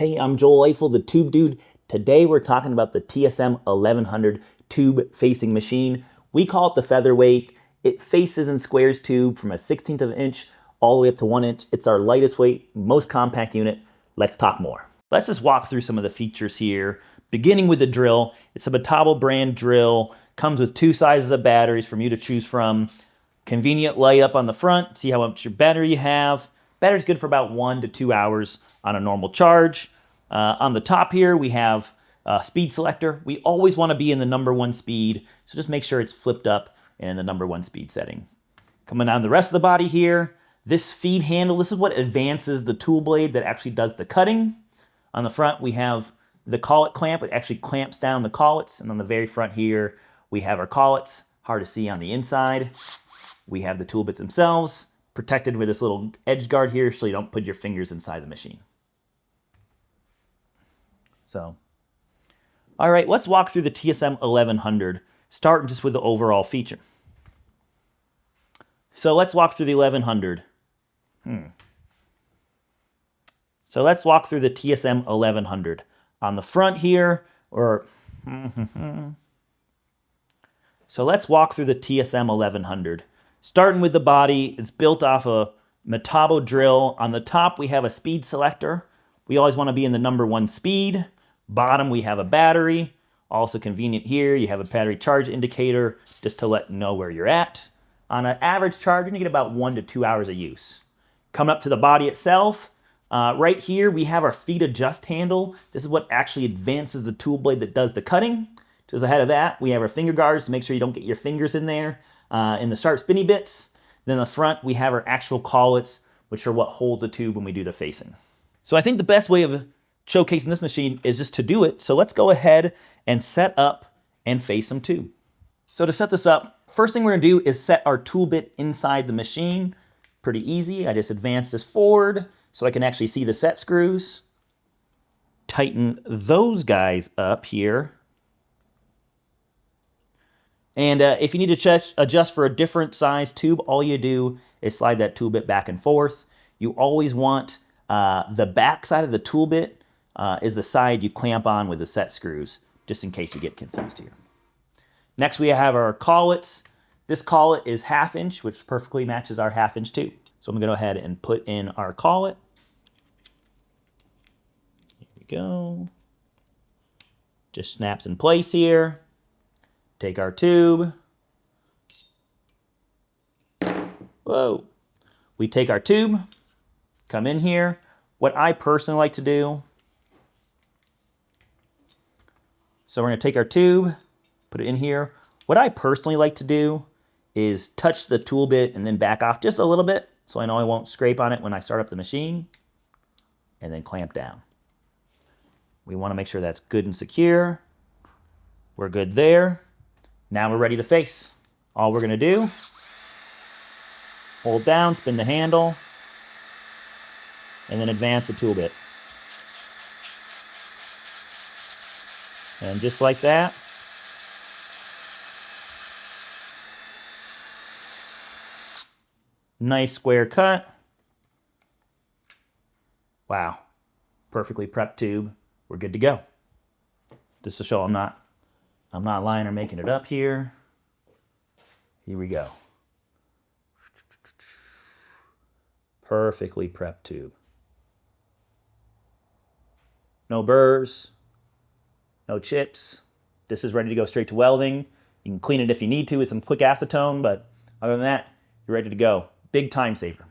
Hey, I'm Joel Eiffel, the Tube Dude. Today we're talking about the TSM-1100 tube facing machine. We call it the featherweight. It faces and squares tube from a 1/16 of an inch all the way up to 1 inch. It's our lightest weight, most compact unit. Let's talk more. Let's just walk through some of the features here. Beginning with the drill, it's a Metabo brand drill. Comes with 2 sizes of batteries for you to choose from. Convenient light up on the front, see how much your battery you have. Battery's good for about 1 to 2 hours on a normal charge. On the top here, we have a speed selector. We always want to be in the #1 speed, so just make sure it's flipped up and in the #1 speed setting. Coming down the rest of the body here, this feed handle, this is what advances the tool blade that actually does the cutting. On the front, we have the collet clamp. It actually clamps down the collets, and on the very front here, we have our collets, hard to see on the inside. We have the tool bits themselves, protected with this little edge guard here so you don't put your fingers inside the machine. So, all right, let's walk through the TSM-1100, starting just with the overall feature. So let's walk through the 1100. So let's walk through the TSM-1100. On the front here, so let's walk through the TSM-1100. Starting with the body, it's built off a Metabo drill. On the top, we have a speed selector. We always want to be in the #1 speed. Bottom, we have a battery. Also convenient here, you have a battery charge indicator just to let you know where you're at. On an average charge, you're going to get about 1 to 2 hours of use. Coming up to the body itself, right here, we have our feed adjust handle. This is what actually advances the tool blade that does the cutting. Just ahead of that, we have our finger guards to make sure you don't get your fingers in there. In the sharp spinny bits. Then in the front, we have our actual collets, which are what holds the tube when we do the facing. So I think the best way of showcasing this machine is just to do it. So let's go ahead and set up and face some tube. So to set this up, first thing we're gonna do is set our tool bit inside the machine. Pretty easy. I just advance this forward so I can actually see the set screws. Tighten those guys up here. And if you need to adjust for a different size tube, all you do is slide that tool bit back and forth. You always want the back side of the tool bit is the side you clamp on with the set screws, just in case you get confused here. Next, we have our collets. This collet is 1/2 inch, which perfectly matches our 1/2 inch tube. So I'm gonna go ahead and put in our collet. Here we go. Just snaps in place here. Take our tube. Whoa. We take our tube, come in here. What I personally like to do, so we're gonna take our tube, put it in here. What I personally like to do is touch the tool bit and then back off just a little bit so I know I won't scrape on it when I start up the machine, and then clamp down. We wanna make sure that's good and secure. We're good there. Now we're ready to face. All we're gonna do, hold down, spin the handle, and then advance the tool bit. And just like that, nice square cut. Wow, perfectly prepped tube. We're good to go. Just to show I'm not lying or making it up here. Here we go. Perfectly prepped tube. No burrs, no chips. This is ready to go straight to welding. You can clean it if you need to with some quick acetone, but other than that, you're ready to go. Big time saver.